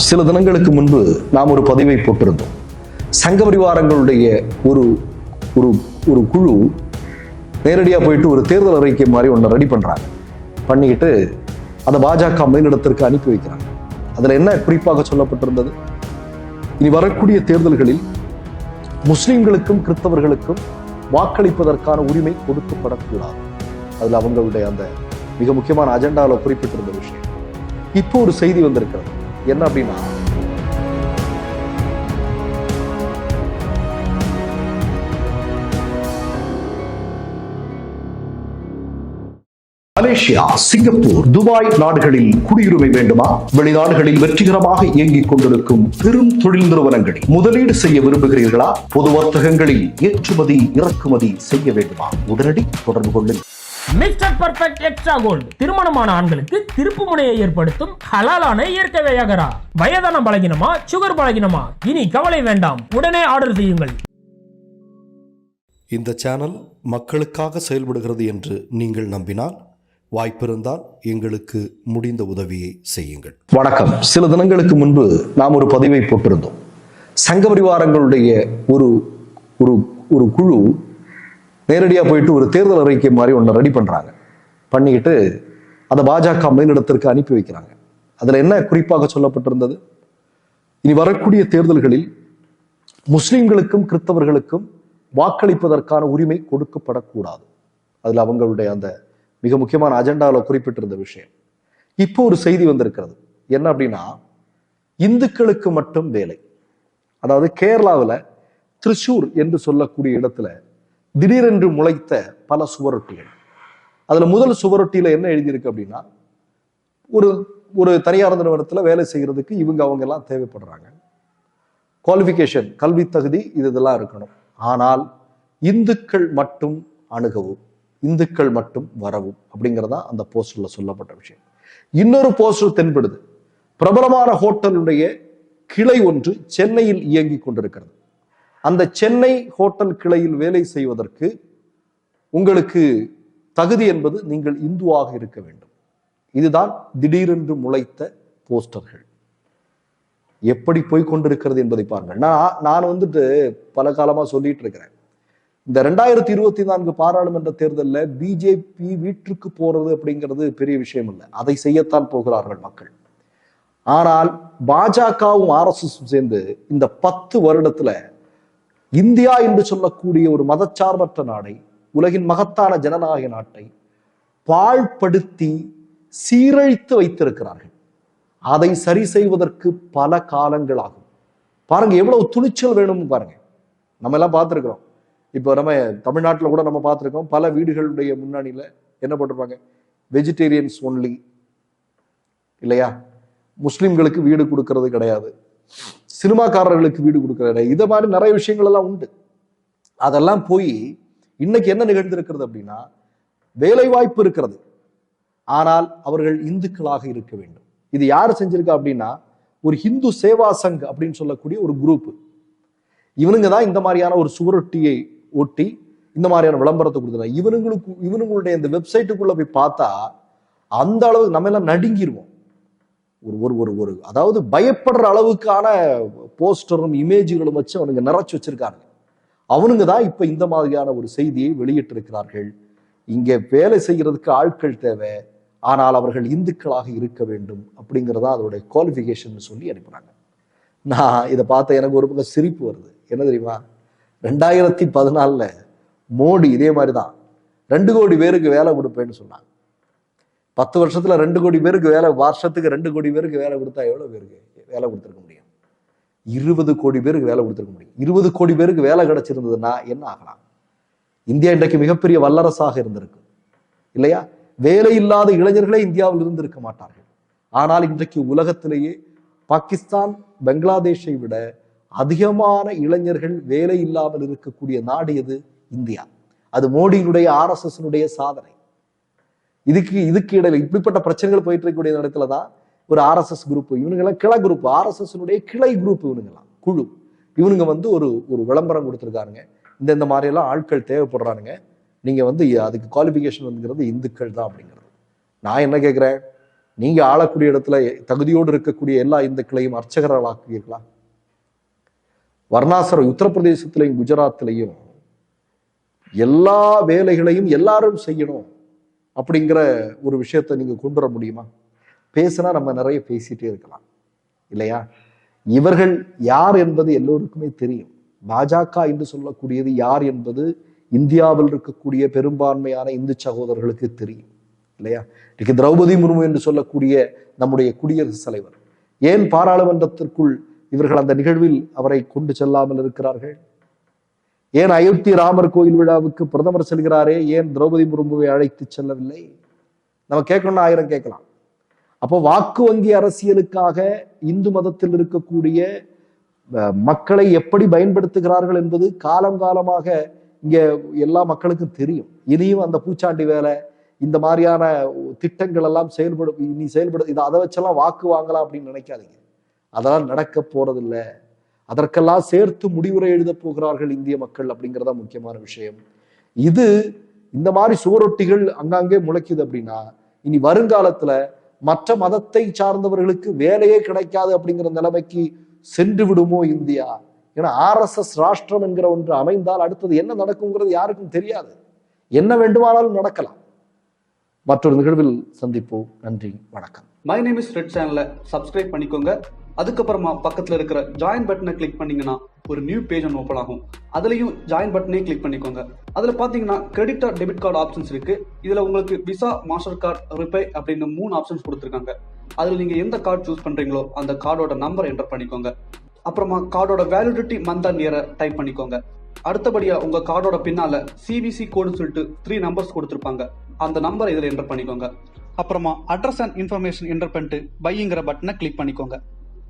சில தினங்களுக்கு முன்பு நாம் ஒரு பதிவை போட்டிருந்தோம். சங்க பரிவாரங்களுடைய ஒரு ஒரு ஒரு குழு நேரடியாக போயிட்டு ஒரு தேர்தல் அறிக்கை மாதிரி ஒன்று ரெடி பண்றாங்க. பண்ணிக்கிட்டு அதை பாஜக மேலிடத்திற்கு அனுப்பி வைக்கிறாங்க. அதுல என்ன குறிப்பாக சொல்லப்பட்டிருந்தது? இனி வரக்கூடிய தேர்தல்களில் முஸ்லிம்களுக்கும் கிறிஸ்தவர்களுக்கும் வாக்களிப்பதற்கான உரிமை கொடுக்கப்படக்கூடாது. அதுல அவங்களுடைய அந்த மிக முக்கியமான அஜெண்டாவில் குறிப்பிட்டிருந்த விஷயம். இப்போ ஒரு செய்தி வந்திருக்கிறது. என்ன அப்படின்னா, மலேசியா, சிங்கப்பூர், துபாய் நாடுகளில் குடியுரிமை வேண்டுமா? வெளிநாடுகளில் வெற்றிகரமாக இயங்கிக் கொண்டிருக்கும் பெரும் தொழில் நிறுவனங்களில் முதலீடு செய்ய விரும்புகிறீர்களா? பொது வர்த்தகங்களில் ஏற்றுமதி இறக்குமதி செய்ய வேண்டுமா? உடனடி தொடர்பு கொள்ளுங்கள். மிஸ்டர் பர்ஃபெக்ட் எக்ஸ்ட்ரா கோல்டு திருமணமான ஆண்களுக்கு திருப்பு முனையை ஏற்படுத்தும் ஹலாலான இயற்கை வியாகரா. வயதான பலகினமா, சுகர் பலகினமா, இனி கவலை வேண்டாம், உடனே ஆர்டர் செய்யுங்கள். இந்த சேனல் மக்களுக்காக செயல்படுகிறது என்று நீங்கள் நம்பினால், வாய்ப்பிருந்தால் எங்களுக்கு முடிந்த உதவியை செய்யுங்கள். வணக்கம். சில தினங்களுக்கு முன்பு நாம் ஒரு பதிவை போட்டிருந்தோம். சங்க பரிவாரங்களுடைய ஒரு ஒரு ஒரு குழு நேரடியாக போயிட்டு ஒரு தேர்தல் அறிக்கை மாதிரி ஒன்று ரெடி பண்றாங்க. பண்ணிக்கிட்டு அதை பாஜக மேலிடத்திற்கு அனுப்பி வைக்கிறாங்க. அதுல என்ன குறிப்பாக சொல்லப்பட்டிருந்தது? இனி வரக்கூடிய தேர்தல்களில் முஸ்லிம்களுக்கும் கிறிஸ்தவர்களுக்கும் வாக்களிப்பதற்கான உரிமை கொடுக்கப்படக்கூடாது. அதுல அவங்களுடைய அந்த மிக முக்கியமான அஜெண்டாவில் குறிப்பிட்டிருந்த விஷயம். இப்போ ஒரு செய்தி வந்திருக்கிறது. என்ன அப்படின்னா, இந்துக்களுக்கு மட்டும் வேலை. அதாவது கேரளாவில் திரிசூர் என்று சொல்லக்கூடிய இடத்துல திடீரென்று முளைத்த பல சுவரொட்டிகள். அதுல முதல் சுவரொட்டியில என்ன எழுதியிருக்கு அப்படின்னா, ஒரு ஒரு தனியார் நிறுவனத்துல வேலை செய்யறதுக்கு அவங்க எல்லாம் தேவைப்படுறாங்க. குவாலிஃபிகேஷன், கல்வி தகுதி இதெல்லாம் இருக்கணும். ஆனால் இந்துக்கள் மட்டும் அணுகவும், இந்துக்கள் மட்டும் வரவும் அப்படிங்கிறதா அந்த போஸ்டர்ல சொல்லப்பட்ட விஷயம். இன்னொரு போஸ்டர் தென்படுது. பிரபலமான ஹோட்டலுடைய கிளை ஒன்று சென்னையில் இயங்கி கொண்டிருக்கிறது. அந்த சென்னை ஹோட்டல் கிளையில் வேலை செய்வதற்கு உங்களுக்கு தகுதி என்பது நீங்கள் இந்துவாக இருக்க வேண்டும். இதுதான் திடீரென்று முளைத்த போஸ்டர்கள். எப்படி போய்கொண்டிருக்கிறது என்பதை பாருங்கள். நான் வந்துட்டு பல காலமா சொல்லிட்டு இருக்கிறேன், இந்த 2024 பாராளுமன்ற தேர்தலில் பிஜேபி வீட்டுக்கு போறது அப்படிங்கிறது பெரிய விஷயம் இல்லை. அதை செய்யத்தான் போகிறார்கள் மக்கள். ஆனால் பாஜகவும் RSS சேர்ந்து இந்த 10 வருடத்துல இந்தியா என்று சொல்லக்கூடிய ஒரு மதச்சார்பற்ற நாடை, உலகின் மகத்தான ஜனநாயக நாட்டை பாழ்படுத்தி சீரழித்து வைத்திருக்கிறார்கள். அதை சரி செய்வதற்கு பல காலங்கள் ஆகும். பாருங்க எவ்வளவு துணிச்சல் வேணும்னு பாருங்க. நம்ம எல்லாம் பார்த்துருக்கிறோம். இப்போ நம்ம தமிழ்நாட்டில் கூட நம்ம பார்த்துருக்கோம். பல வீடுகளுடைய முன்னாடியில என்ன போட்டிருப்பாங்க? வெஜிடேரியன்ஸ் ஒன்லி, இல்லையா? முஸ்லிம்களுக்கு வீடு கொடுக்கறது கிடையாது, சினிமாக்காரர்களுக்கு வீடு கொடுக்கிறாரு. இதை மாதிரி நிறைய விஷயங்கள் எல்லாம் உண்டு. அதெல்லாம் போய் இன்னைக்கு என்ன நிகழ்ந்திருக்கிறது அப்படின்னா, வேலை வாய்ப்பு இருக்கிறது, ஆனால் அவர்கள் இந்துக்களாக இருக்க வேண்டும். இது யாரு செஞ்சிருக்கா அப்படின்னா, ஒரு ஹிந்து சேவா சங் அப்படின்னு சொல்லக்கூடிய ஒரு குரூப். இவனுங்க தான் இந்த மாதிரியான ஒரு சுவரொட்டியை ஒட்டி இந்த மாதிரியான விளம்பரத்தை கொடுத்துருக்காங்க. இவனுங்களுடைய இந்த வெப்சைட்டுக்குள்ள போய் பார்த்தா அந்த அளவுக்கு நம்ம எல்லாம் நடுங்கிடுவோம். ஒரு ஒரு ஒரு அதாவது பயப்படுற அளவுக்கான போஸ்டரும் இமேஜுகளும் வச்சு அவனுங்க நிறைச்சு வச்சிருக்காங்க. அவனுங்க தான் இப்ப இந்த மாதிரியான ஒரு செய்தியை வெளியிட்டிருக்கிறார்கள். இங்க வேலை செய்யறதுக்கு ஆட்கள் தேவை, ஆனால் அவர்கள் இந்துக்களாக இருக்க வேண்டும் அப்படிங்கிறதா அதோடைய குவாலிஃபிகேஷன் சொல்லி அனுப்புறாங்க. நான் இதை பார்த்த எனக்கு ஒரு பக்கம் சிரிப்பு வருது. என்ன தெரியுமா? 2014 மோடி இதே மாதிரிதான் 2 கோடி பேருக்கு வேலை கொடுப்பேன்னு சொன்னாங்க. 10 வருஷத்துல 2 கோடி பேருக்கு வேலை, வருஷத்துக்கு 2 கோடி பேருக்கு வேலை கொடுத்தா எவ்வளவு பேருக்கு வேலை கொடுத்துருக்க முடியும்? 20 கோடி பேருக்கு வேலை கொடுத்துருக்க முடியும். 20 கோடி பேருக்கு வேலை கிடைச்சிருந்ததுன்னா என்ன ஆகலாம்? இந்தியா இன்றைக்கு மிகப்பெரிய வல்லரசாக இருந்திருக்கு, இல்லையா? வேலை இல்லாத இளைஞர்களே இந்தியாவில் இருந்திருக்க மாட்டார்கள். ஆனால் இன்றைக்கு உலகத்திலேயே பாகிஸ்தான், பங்களாதேஷை விட அதிகமான இளைஞர்கள் வேலை இல்லாமல் இருக்கக்கூடிய நாடு எது? இந்தியா. அது மோடியினுடைய RSS சாதனை. இதுக்கு இடையில இப்படிப்பட்ட பிரச்சனைகள் போயிட்டு இருக்கக்கூடிய இடத்துலதான் ஒரு RSS குரூப், இவனுங்கெல்லாம் கிளை குரூப், RSS கிளை குரூப், இவனுங்கெல்லாம் குழு, இவனுங்க ஒரு விளம்பரம் கொடுத்துருக்காருங்க. இந்த மாதிரி எல்லாம் ஆட்கள் தேவைப்படுறானுங்க, நீங்க அதுக்கு குவாலிஃபிகேஷன் இந்துக்கள் தான் அப்படிங்கிறது. நான் என்ன கேட்கிறேன்? நீங்க ஆளக்கூடிய இடத்துல தகுதியோடு இருக்கக்கூடிய எல்லா இந்துக்களையும் அர்ச்சகர்களாக்குவீர்களா? வர்ணாசிரம் உத்தரப்பிரதேசத்திலையும் குஜராத்திலையும் எல்லா வேலைகளையும் எல்லாரும் செய்யணும் அப்படிங்கிற ஒரு விஷயத்தை நீங்க கொண்டு வர முடியுமா? பேசினா நம்ம நிறைய பேசிட்டே இருக்கலாம் இல்லையா? இவர்கள் யார் என்பது எல்லோருக்குமே தெரியும். பாஜக என்று சொல்லக்கூடியது யார் என்பது இந்தியாவில் இருக்கக்கூடிய பெரும்பான்மையான இந்து சகோதரர்களுக்கு தெரியும் இல்லையா? இன்னைக்கு திரௌபதி முர்மு என்று சொல்லக்கூடிய நம்முடைய குடியரசுத் தலைவர் ஏன் பாராளுமன்றத்திற்குள் இவர்கள் அந்த நிகழ்வில் அவரை கொண்டு செல்லாமல் இருக்கிறார்கள்? ஏன் அயோத்தி ராமர் கோயில் விழாவுக்கு பிரதமர் செல்கிறாரே, ஏன் திரௌபதி முர்முவை அழைத்து செல்லவில்லை? நம்ம கேட்கணும்னா 1000 கேட்கலாம். அப்போ வாக்கு வங்கி அரசியலுக்காக இந்து மதத்தில் இருக்கக்கூடிய மக்களை எப்படி பயன்படுத்துகிறார்கள் என்பது காலம் காலமாக இங்க எல்லா மக்களுக்கும் தெரியும். இனியும் அந்த பூச்சாண்டி வேலை, இந்த மாதிரியான திட்டங்கள் எல்லாம் இதை அதை வச்செல்லாம் வாக்கு வாங்கலாம் அப்படின்னு நினைக்காதீங்க. அதெல்லாம் நடக்க போறதில்லை. அதற்கெல்லாம் சேர்த்து முடிவுரை எழுத போகிறார்கள் இந்திய மக்கள் அப்படிங்கிறதா முக்கியமான விஷயம். இது இந்த மாதிரி சுவரொட்டிகள் அங்கங்கே முளைக்குது அப்படின்னா இனி வருங்காலத்துல மற்ற மதத்தை சார்ந்தவர்களுக்கு வேலையே கிடைக்காது அப்படிங்கிற நிலைமைக்கு சென்று விடுமோ இந்தியா? ஏன்னா RSS ராஷ்டிரம் என்கிற ஒன்று அமைந்தால் அடுத்தது என்ன நடக்குங்கிறது யாருக்கும் தெரியாது. என்ன வேண்டுமானாலும் நடக்கலாம். மற்றொரு நிகழ்வில் சந்திப்போம். நன்றி, வணக்கம். மை நேம் இஸ் ரெட் சேனலை சப்ஸ்கிரைப் பண்ணிக்கோங்க. அதுக்கப்புறமா பக்கத்தில் இருக்கிற ஜாயின் பட்டனை கிளிக் பண்ணீங்கன்னா ஒரு நியூ பேஜ் ஒன்று ஓப்பன் ஆகும். அதுலயும் ஜாயின் பட்டனே கிளிக் பண்ணிக்கோங்க. அதுல பாத்தீங்கன்னா credit R debit card options இருக்கு. இதுல உங்களுக்கு விசா, மாஸ்டர் கார்டு, ரிப்பே அப்படின்னு 3 ஆப்ஷன்ஸ் கொடுத்துருக்காங்க. அதுல நீங்க எந்த கார்டு சூஸ் பண்றீங்களோ அந்த கார்டோட நம்பர் என்டர் பண்ணிக்கோங்க. அப்புறமா கார்டோட வேலிடிட்டி மந்த் அண்ட் இயரை டைப் பண்ணிக்கோங்க. அடுத்தபடியா உங்க கார்டோட பின்னால CVC கோடுன்னு சொல்லிட்டு 3 நம்பர்ஸ் கொடுத்துருப்பாங்க. அந்த நம்பர் இதுல என்டர் பண்ணிக்கோங்க. அப்புறமா அட்ரஸ் அண்ட் இன்ஃபர்மேஷன் என்டர் பண்ணிட்டு பைங்கிற பட்டனை கிளிக் பண்ணிக்கோங்க.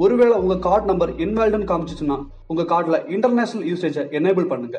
ஒருவேளை உங்க கார்டு நம்பர் இன்வாலிட்னு காமிச்சிச்சுன்னா உங்க கார்டுல இன்டர்நேஷனல் யூசேஜை எனேபிள் பண்ணுங்க.